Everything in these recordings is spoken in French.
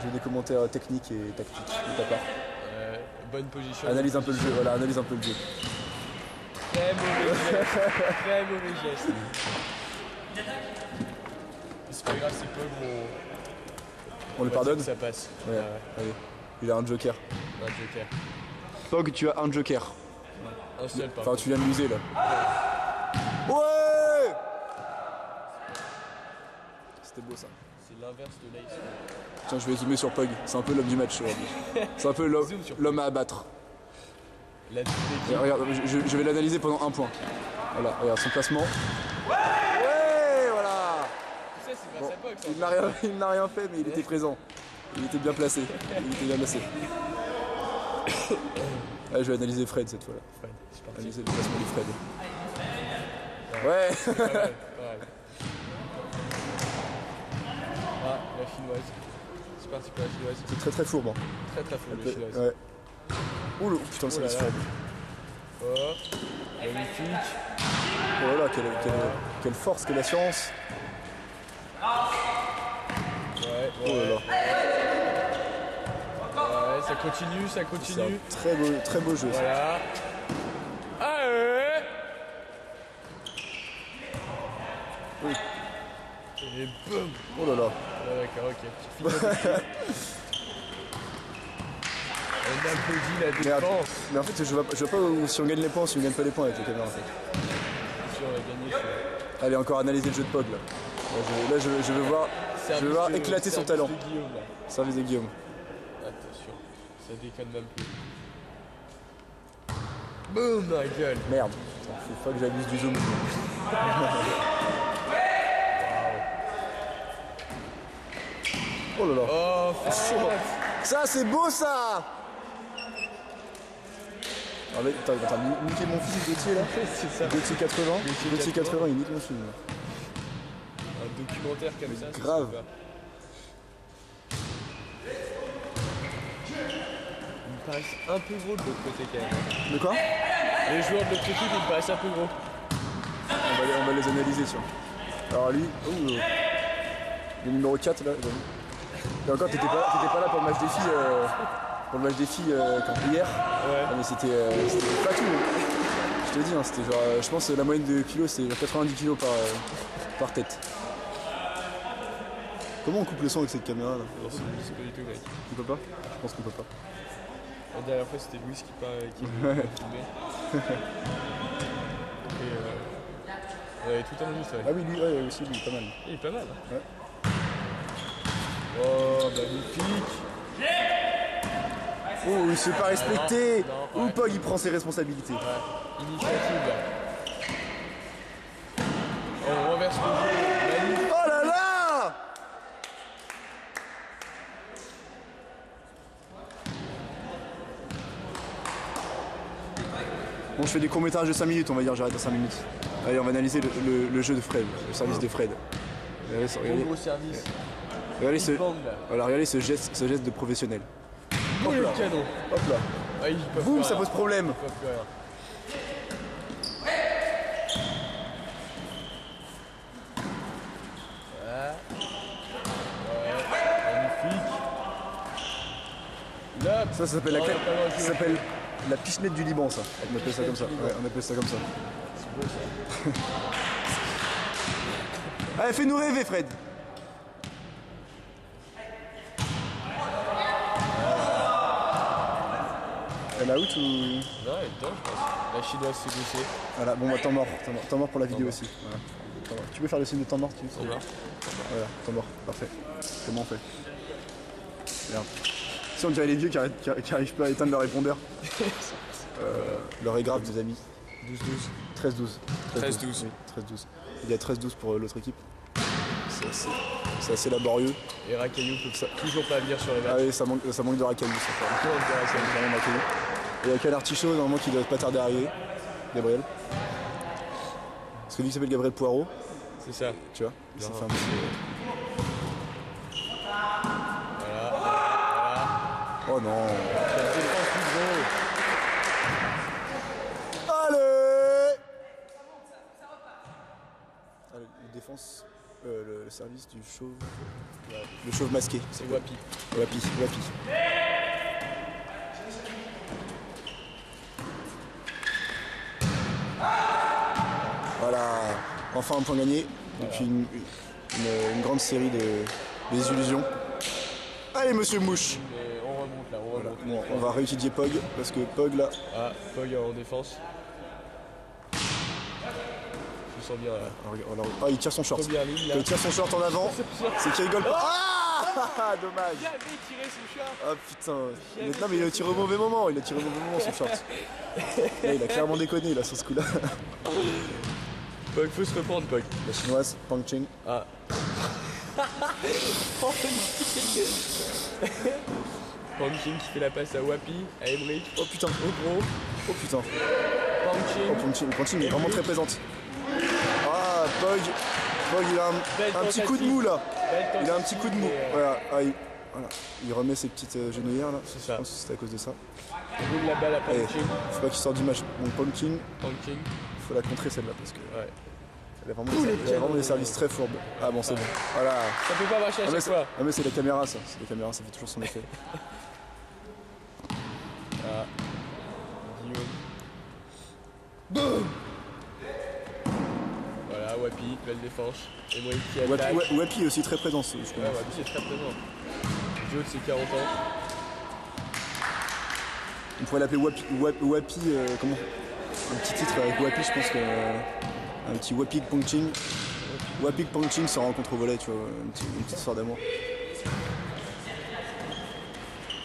J'ai des commentaires techniques et tactiques de ta part. Bonne position. Analyse un peu le jeu, voilà, analyse un peu le jeu. Très mauvais geste. Très mauvais geste. C'est pas grave, c'est pas bon. On le pardonne? Ça passe. Ouais. Allez. Il a un joker. Un joker. Pog, tu as un joker. Un seul, par Enfin, contre. tu viens de l'user là. Ouais! C'était beau ça. C'est l'inverse de l'ace. Tiens, je vais zoomer sur Pog. C'est un peu l'homme du match aujourd'hui. C'est un peu l'homme à abattre. La double Et équipe. regarde, je vais l'analyser pendant un point. Voilà, regarde son placement. Ouais, voilà. Tu sais, c'est grâce à Pog, ça. Il n'a rien fait, mais il était présent. Il était bien placé. Ah, je vais analyser Fred cette fois-là. Fred, c'est parti. Analyser le placement du Fred. Ouais. Pas mal, pas mal. Ah, la chinoise. C'est parti pour la chinoise. C'est très très fourbe. Hein. Très très fort, la chinoise. Ouais. Ouh, putain, ça Oh là laisse là. Fred. Oh, magnifique. Oh là là, quelle force, quelle assurance. Ouais, Oh là là. Ouais, ça continue, ça C'est continue. un très beau jeu. Ça. Voilà. Ah ouais. Oui. Et boum. Oh là là. Ah, d'accord, ok. Fini. On applaudit la Merde. défense. Mais en fait, je vois pas si on gagne les points ou si on gagne pas les points avec les caméras. En fait. Si on a gagné, c'est... Allez, encore analyser le jeu de Pog là. Je veux voir éclater son talent. De Guillaume, là. Service de Guillaume. Attention, ça déconne même plus. Boum dans la gueule. Merde. Faut pas que j'abuse du zoom. Oh là là. Oh, chaud. Ça, c'est beau ça. Ah, mais, t'as niqué mon film Gauthier là. C'est ça. Gauthier 80. Gauthier 80, il nique mon film. Un documentaire comme ça. c'est grave. super. Il me paraissent un peu gros de l'autre côté quand même. De quoi? Les joueurs de l'autre équipe, ils me paraissent un peu gros. On va les analyser tiens. Alors lui, le numéro 4 là. Et encore, t'étais pas là pour le match des filles. Pour le match des filles quand hier. Ouais. Ah, mais c'était pas tout. Hein. Je te dis, hein, c'était genre, je pense que la moyenne de kilos c'est 90 kilos par tête. Comment on coupe le son avec cette caméra là? Non, c'est pas du tout, mec. On peut pas? Je pense qu'on peut pas. La dernière fois, c'était Louis qui Ouais. filmait. Et on avait tout enregistré. Ah oui, lui, ouais, aussi, lui, pas mal. Il est pas mal. Hein. Ouais. Oh, magnifique. Oh, il se fait pas respecter! non, Ou Pog, il prend ses responsabilités. Ouais. Initiative, là. On renverse le jeu. Magnifique. Oh là là! Bon, je fais des courts-métrages de 5 minutes, on va dire, j'arrête à 5 minutes. Allez, on va analyser le jeu de Fred, le service de Fred. Regardez, Gros service. regardez ce geste de professionnel. Hop Le là, canon. hop là. Ah, ils peuvent Boum, plus ça rien. pose problème. Ils peuvent plus rien. Magnifique. Là, Ça s'appelle on a pas le droit de jouer. ça s'appelle la pichenette du Liban, ça. On appelle ça comme ça. du Liban. Ouais, on appelle ça comme ça. C'est beau ça. Allez, fais-nous rêver, Fred. Elle a out ou... Non, elle est dedans, je pense. La chinoise s'est glissée. Voilà, bon bah temps mort pour la vidéo aussi. Voilà. Temps mort. Tu peux faire le signe de temps mort, tu Temps mort. Voilà, temps mort, parfait. Comment on fait? Merde. Si on dirait les vieux qui arrivent pas à éteindre leur répondeur. L'heure est grave, des amis. 12-12. 13-12. 13-12. Oui, 13-12. Il y a 13-12 pour l'autre équipe. C'est assez laborieux. Et Rakayu peut toujours pas venir sur les Ah matchs. oui, ça manque de racailloux, ça. Ça manque vraiment de racailloux. Et il y a qu'un artichaut, normalement, qui doit pas tarder à arriver. Gabriel. Parce que lui, il s'appelle Gabriel Poirot, C'est ça. tu vois. Il s'est Non. fait un petit... Oh non. La défense plus gros. Allez. Allez, une défense. le service du chauve. Ouais. Le chauve masqué. C'est Wapi. Wapi. Voilà, enfin un point gagné depuis une grande série de désillusions. Allez monsieur Mouche. Mais on remonte là, on remonte. Bon, on va réétudier Pog parce que Pog là. Ah, Pog en défense. Je sens bien là. Ah, il tire son short. Première ligne, là. Il tire son short en avant. C'est qu'il rigole pas. Ah dommage. Il avait tiré son short. Ah putain. Non mais il a tiré au mauvais moment. Il a tiré au mauvais moment son short. Là, il a clairement déconné là sur ce coup là. Pog, faut se reprendre, Pog. La chinoise, Pang Ching. Ah. Pang-Ching qui fait la passe à Wapi, à Emmerich. Oh putain. Au gros. Oh putain. Pang-Ching. Pang Ching est vraiment très présente. Ah Pog il a un petit coup de mou là. Il a un petit coup de mou. Voilà. Ah, il remet ses petites genouillères là. C'est ça. Je pense que c'était à cause de ça. On roule la balle à Pang-Ching. Faut pas qu'il sorte du match. Bon Pang-Ching. Pang-Ching. Faut la contrer celle-là parce que. Ouais. Elle a vraiment des services très fourbes. Ah bon c'est bon. Voilà. Ça peut pas marcher à chaque fois. Ah mais c'est la caméra ça. C'est la caméra, ça fait toujours son effet. Ah. Guillaume. Boum. Voilà, Wapi, belle défense. Emmerich qui attaque. Wapi est aussi très présent, je Ouais, connais. Wapi est très présent. Joe de ses 40 ans. On pourrait l'appeler Wapi, comment un petit titre avec Wapi, je pense que un petit Wapi Pang-Ching. Wapi Pang-Ching se rencontre au volet, tu vois, une petite histoire d'amour.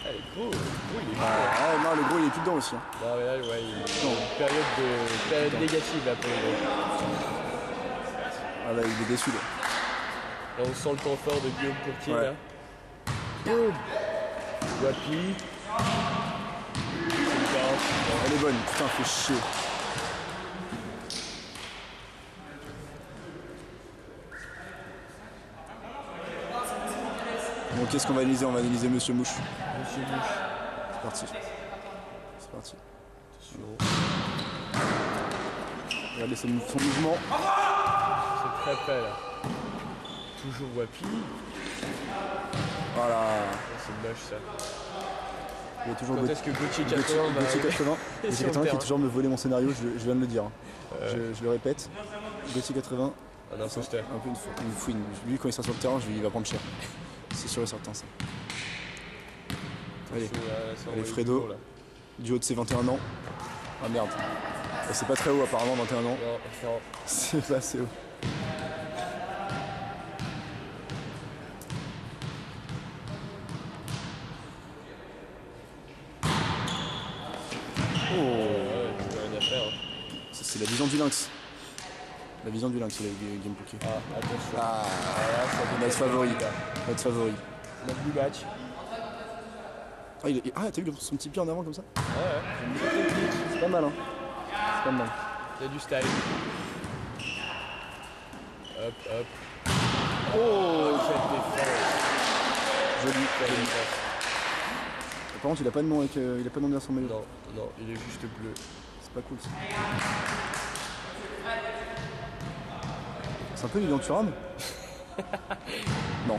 Ah, il est gros, il est gros. Ah non, le gros il est plus dedans aussi. Hein. Non mais là, ouais, il est en période négative là pour le gros. Ah là, il est déçu là. Là, on sent le temps fort de Guillaume Courtier Ouais. là. Boum. Wapi. Elle est bonne, putain, fait chier. Bon, qu'est-ce qu'on va analyser? On va analyser Monsieur Mouche. Monsieur Mouche. C'est parti. C'est parti. Attention. Regardez son mouvement. C'est très près là. Toujours Wapi. Voilà. C'est moche ça. Il y a toujours Quand est-ce que Gauthier 80 va Gauthier 80. sur Gauthier le 80 qui terrain. est toujours me voler mon scénario, je viens de le dire. Je le répète. Gauthier 80. Un imposteur. Un peu une fouine. Lui quand il sera sur le terrain, il va prendre cher. C'est sûr et certain ça. Allez, allez Fredo, du haut de ses 21 ans. Ah merde. Et c'est pas très haut apparemment 21 ans. Non. C'est pas assez haut. Oh, Rien à faire. ça c'est la vision du lynx. La vision du lynx, c'est le game poké. Ah, attention. Ah, Voilà, ça on va être favori. là. On va être favori. On a plus match. Ah, t'as vu son petit pied en avant comme ça? Ouais. C'est pas mal, hein. C'est pas mal. Il y a du style. Hop, hop. Oh, Quelle défense. joli. Quelle défense. Par contre, il a pas de nom avec, il a pas de nom derrière son maillot. Non, non, il est juste bleu. C'est pas cool ça. C'est un peu Lilian Thuram. Non.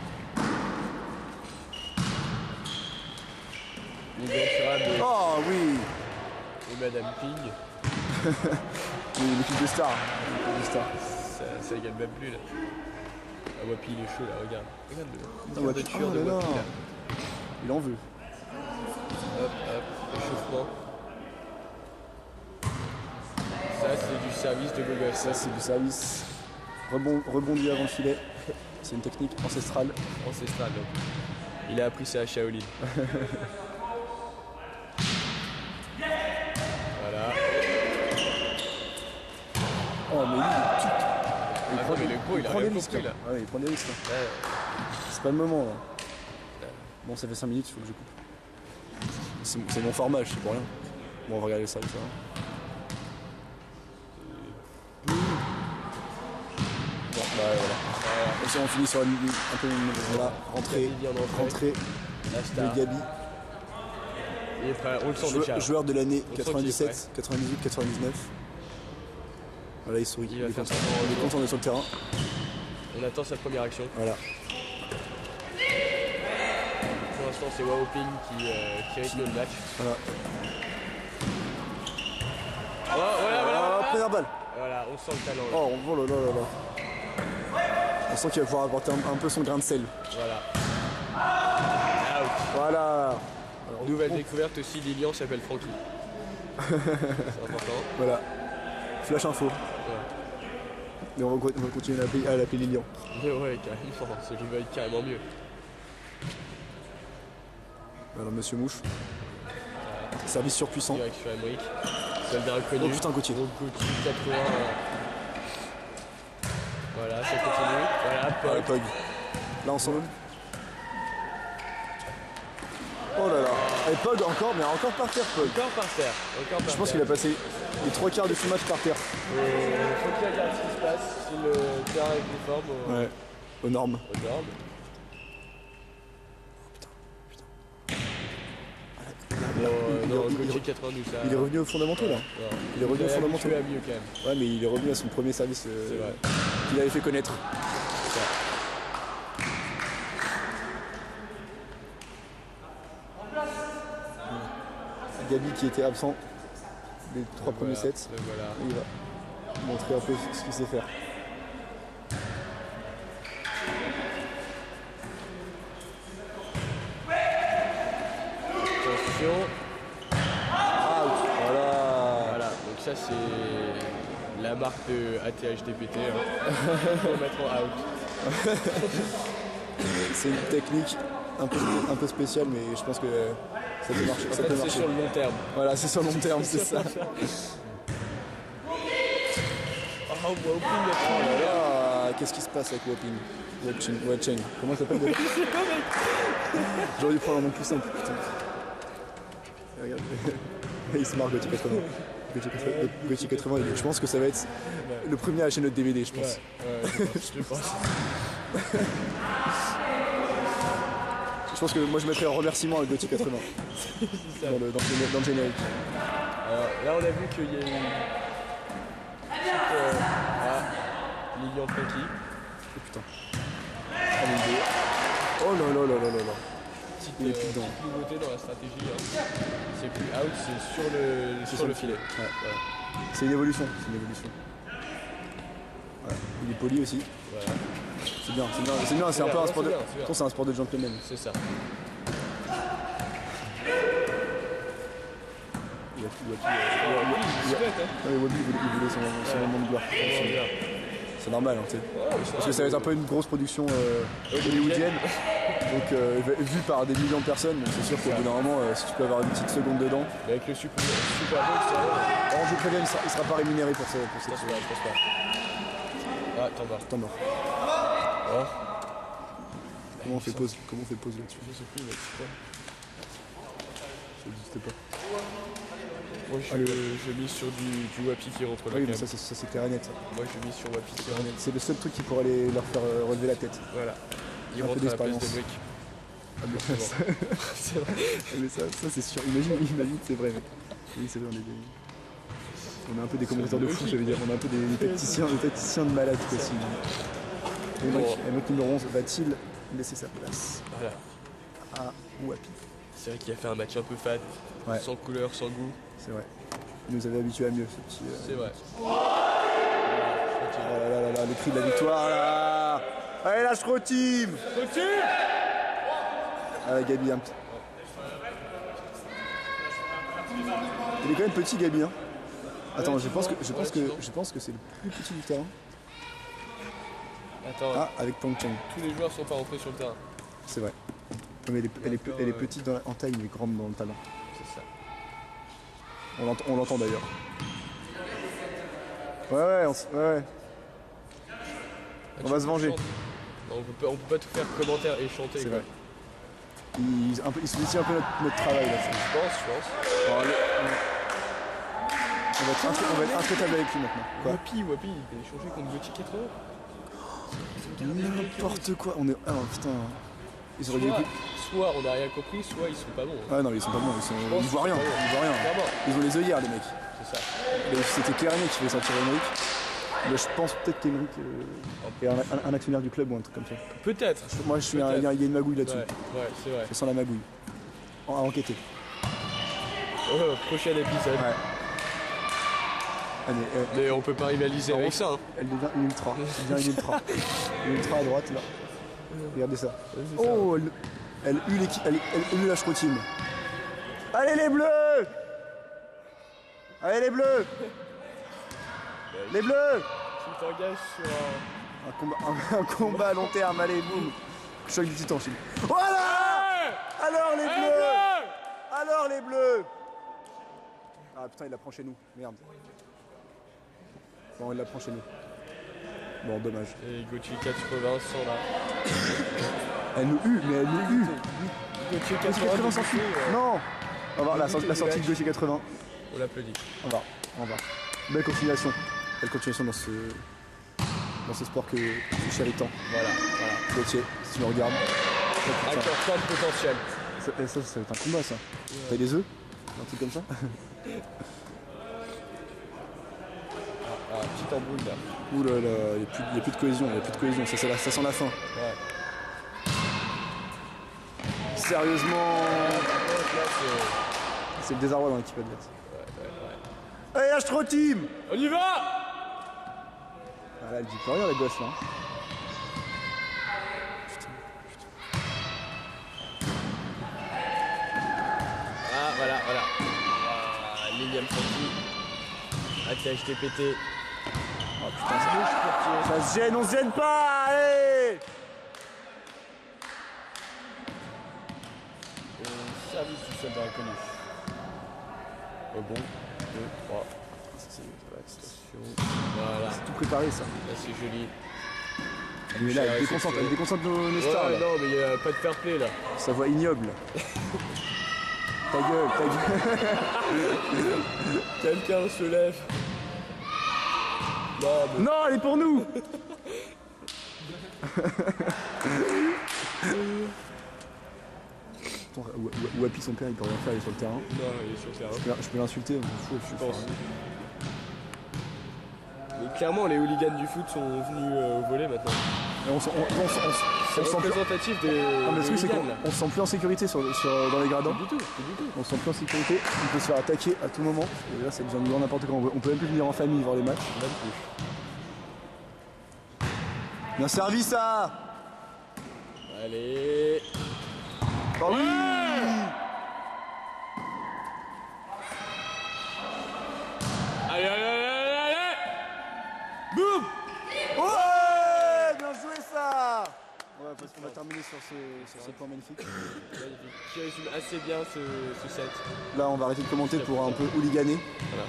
Les gants Oh oui. et Madame Ping. L'équipe de stars. L'équipe de stars. Ça égale même plus là. Ah Wapi il est chaud là, regarde. Regarde Ah, le Wapi, tueur oh de là là. Wapi là. Il en veut. Hop, hop, échauffement. Ça c'est du service de beau gosse. Ça c'est du service. Rebondi avant le filet. C'est une technique ancestrale. Ancestral donc. Il a appris ça à Shaolin. Voilà. Oh mais lui, il Ah non, mais le gros, il a prend rien des risques compris, là. là. Ah ouais, il prend des risques là. Ouais. C'est pas le moment là. Bon, ça fait 5 minutes, il faut que je coupe. C'est mon format, je sais pour rien. Bon, on va regarder ça. Bon, bah voilà. Comme ça, on finit sur un peu une voilà, rentrée La star. de Gabi. Il est prêt, on le sent déjà. Joueur de l'année On sent qu'il est 97, 98, 99. Voilà, il sourit. Il va faire content. son Il est content d'être sur le terrain. On attend sa première action. Voilà. Pour l'instant, c'est Wahoping qui rythme le match. Voilà. Oh, voilà. Première balle. Voilà, on sent le talent. Là. Oh là là. On sent qu'il va pouvoir apporter un peu son grain de sel. Voilà. Out. Voilà. Alors, Nouvelle découverte aussi, Lilian s'appelle Francky. C'est important. Voilà. Flash info. Ouais. Et on va continuer à l'appeler Lilian. Mais ouais, carrément, ça lui va être carrément mieux. Alors Monsieur Mouche. Service surpuissant. Direction Emmerich. Soldat inconnu. Oh putain, Gauthier. Donc Gauthier 80. Voilà, ça continue. Voilà, Pog. Pog. Là on s'en va. Oh là là. Et Pog encore, mais encore par terre, Pog. Encore par terre. Je pense qu'il a passé les 3/4 de ce match par terre. Il faut qu'il regarde ce qui se passe. Si le terrain est conforme Ouais. Aux normes. aux normes. Non, Gauthier 92, ça. Il est revenu aux fondamentaux là. Non. Il est revenu aux fondamentaux. Il est mieux quand même. Ouais, mais il est revenu à son premier service C'est vrai. qu'il avait fait connaître. Gabi qui était absent des 3 premiers sets. Voilà. Il va montrer un peu ce qu'il sait faire. Attention. Out. Voilà. Voilà, donc ça c'est la marque de ATHDPT. Il faut mettre en out. C'est une technique un peu spéciale, mais je pense que ça peut marcher. En Ça fait, peut c'est marcher. sur le long terme. Voilà, c'est sur le long terme, c'est ça. Oh, Wahoping Oh là là, qu'est-ce qui se passe avec Wahoping Wahoping. Comment ça s'appelle déjà? J'aurais dû prendre un nom plus simple, putain. Regarde, il se marre Gauthier 80. Gauthier 80, je pense que ça va être le premier à acheter notre DVD, je pense. Ouais, je pense. Je pense que moi je mettrais un remerciement à Gauthier 80 Ça. dans le générique. Alors, là, on a vu qu'il y a eu Lilian Francky. Oh putain. Oh là là là là là là. Il est plus dedans. Petite nouveauté dans la stratégie. Hein. C'est plus out, c'est sur le filet. Ouais. C'est une évolution. Ouais. Il est poli aussi. Voilà. C'est bien, c'est un peu un sport de. C'est bien. Pourtant c'est un sport de gentleman. C'est ça. Wabi il voulait son moment de gloire. C'est normal, hein, tu sais. Parce que ça va être un peu une grosse production hollywoodienne. Donc vue par des millions de personnes, donc c'est sûr qu'au bout d'un moment, si tu peux avoir une petite seconde dedans. Mais avec le Super Bowl, c'est vrai. Alors je préviens, il sera pas rémunéré pour ça. Je pense pas. Ah, t'en vas. Attends, mort. Oh. Comment on fait pause là-dessus? Je sais plus, mais c'est quoi? Ça n'existe pas. Moi je mise sur du Wapi qui rentre là. Oui, quand mais même. ça c'est terrain net. Moi je mise sur Wapi qui rentre. C'est le seul truc qui pourrait leur faire relever la tête. Voilà. Il Un peu rentre à la place d'expérience. de briques. Ah, mais C'est bon. C'est vrai. mais ça c'est sûr. Imagine que c'est vrai, mec. Oui, c'est vrai, on est un peu des commentateurs de fou, ça veut dire. On est un peu des tacticiens de malades, quoi. Et le mec numéro 11 va-t-il laisser sa place Voilà. à Wapi? C'est vrai qu'il a fait un match un peu fade, Ouais. sans couleur, sans goût. C'est vrai. Il nous avait habitués à mieux, ce petit. C'est vrai. Oh là là là, le cri de la victoire là. Allez, la Scro Team. Ah, Gabi, un petit. Il est quand même petit, Gabi. Hein. Attends, je pense que c'est le plus petit du terrain. Attends, Ah, avec Pong Cheng. tous les joueurs sont pas rentrés sur le terrain. C'est vrai. Mais elle est petite en taille, mais grande dans le talent. C'est ça. On l'entend d'ailleurs. Ouais. On va se venger. Non, on peut pas tout faire commentaire et chanter. C'est quoi. vrai. Il sous-estime un peu notre travail là. Je pense. Alors, on va être intraitable avec lui maintenant. Quoi? Wapi, il a échangé contre Gauthier 80. N'importe quoi. On est. Ah putain. Ils auraient dû écouter. Soit on n'a rien compris, soit ils sont pas bons. Ah non, ils sont pas bons. Ils voient rien. Clairement. Ils ont les œillères, les mecs. C'est ça. C'était Clairement qui fait sortir Emmerich. Mais je pense peut-être qu'Emeric est un actionnaire du club ou un truc comme ça. Peut-être. Moi, il y a une magouille là-dessus. Ouais, c'est vrai. Je sens la magouille. À enquêter. Oh, prochain épisode. Ouais. Allez, Mais on peut pas rivaliser avec ça. Hein. Elle devient une ultra. Elle devient une ultra. Une ultra à droite là. Regardez ça. C'est Oh, elle eut la Schrotime. Allez les bleus! Allez les bleus! Les bleus! Tu t'engages sur Un combat à long terme, allez boum! Choc du titan, Chine. Voilà! Alors les bleus! Alors les bleus! Ah putain, il la prend chez nous. Merde. Bon, il la prend chez nous. Bon, dommage. Et Gauthier 80 sont là. Elle nous eut, mais elle nous eut. Gauthier Gauthier 80 s'enfuit. Non! On va voir la sortie de Gauthier 80. On l'applaudit. On va. Belle continuation. Belle continuation dans ce sport que je chéris tant. Voilà. Gauthier, si tu me regardes. Encore plein de potentiel. Ça va être un combat ça. T'as des œufs? Un truc comme ça? Ah, petite embrouille là. Ouh là là, il n'y a plus de cohésion, ça sent la fin. Ouais. Sérieusement, Là, c'est le désarroi dans l'équipe adverse. Allez, Astro Team! on y va! Ah là, elle dit plus rien, les gosses là. Ah, voilà. L'énième sortie. Atterrage TPT. Oh putain, ça se gêne, on se gêne pas! Allez! Service du soldat inconnu. Bon, 2, 3. Voilà. C'est tout préparé ça. Là, c'est joli. Mais là, elle déconcentre nos stars. Ouais, Là. non, mais il n'y a pas de fair play là. Sa voix ignoble. Ta gueule. Quelqu'un se lève. Non, mais... Non, elle est pour nous! Wapi, son père, il peut rien faire, il est sur le terrain. Non, il est sur le terrain. Je peux l'insulter, mais fou, Je pense. Mais clairement, les hooligans du foot sont venus au volet maintenant. On se C'est sent plus... représentatif des. Non, mais le truc, c'est hooligans, qu'on là. se sent plus en sécurité dans les gradins. Du tout. On se sent plus en sécurité, on peut se faire attaquer à tout moment. Et là, ça devient grand n'importe quand. On peut même plus venir en famille voir les matchs. Même plus. Bien servi ça! Allez. Oh oui! Allez. Boum. Ouais! Bien joué ça! Ouais, parce qu'on va terminer sur ce point magnifique. Qui résume assez bien ce set. Là, on va arrêter de commenter pour un peu hooliganer. Voilà.